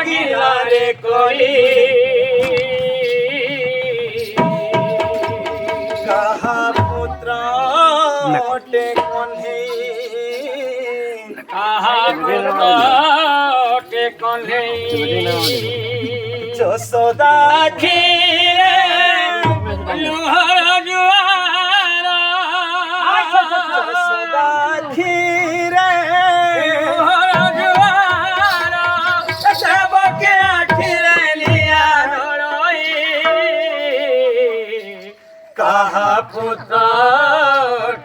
লাগিলা রে কলি কাহা পুত্র ওটে কন্হে কাহা পুত্র ওটে কন্হে যশোদা খিরে লুহর জুয়ার যশোদা খিরে লুহর জুয়ার সবকে আখিরে লিয়া ধরই কাহা পুত্র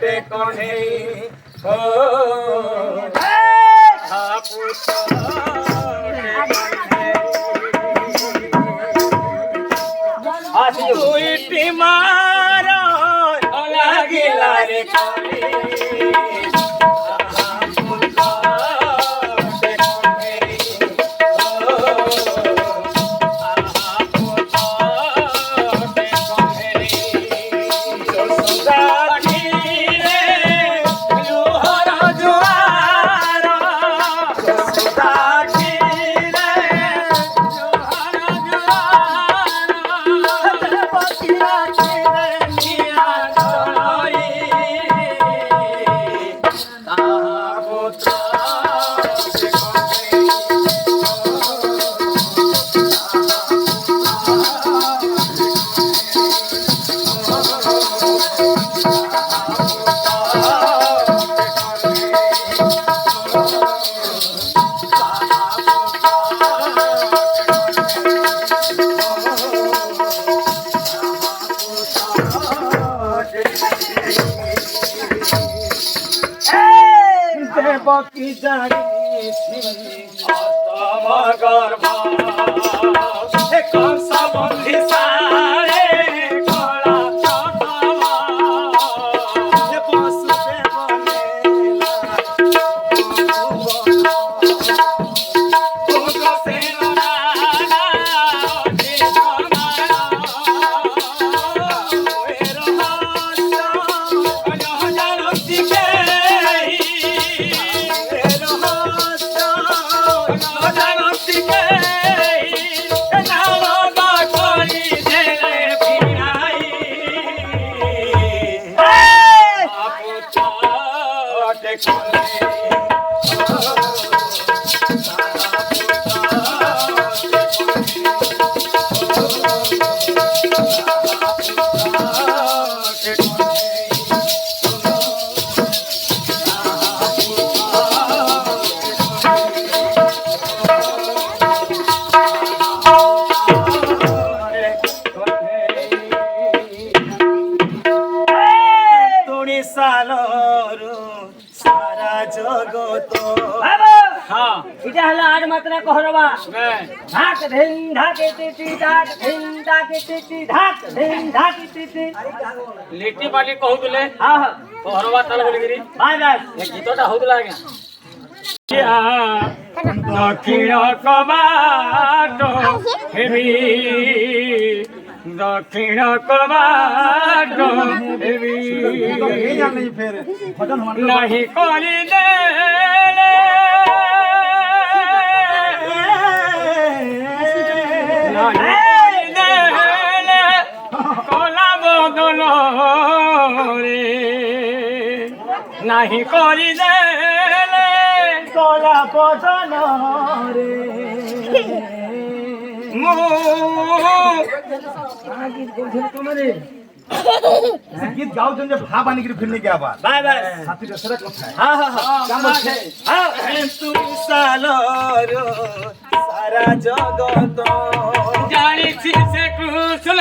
তে কোনে ও কাহা পুত্র দুইটি মার লাগিলা রে কলি দেবকী জানিছি অষ্টম গর্ভ কংস বন্ধি সারে কলা সতম বসুদেব সারা জগত এটা হলো আর মাত্র কহরবা ঢাক ধিন ঢাকে টিটি ঢাক ধিন ঢাকে টিটি ঢাক ধিন ঢাকে টিটি লিটি পালি কହୁଥିଲେ ହଁ ହଁ କହରବା ତାଳ ବୋଲିକିରି ବାସ୍ ବାସ୍ ଏ ଗୀତଟା ହଉଥିଲା ଆଜ୍ଞା ଦକ୍ଷିଣ କବାଟ ହେବି ଦକ୍ଷିଣ କବାଟ ହେବି ନାହିଁ କରିଦେ କଲା ବଦଳ ରେ ନାହିଁ କରିଦେଲେ କଲା ବଦଳ ରେ गीत गाओ जन भाव आने की फिरने क्या बात बाय बाय साथी दूसरा कथा है हां हां हां हां तू सालरो सारा जगत जानी छी से कृष्ण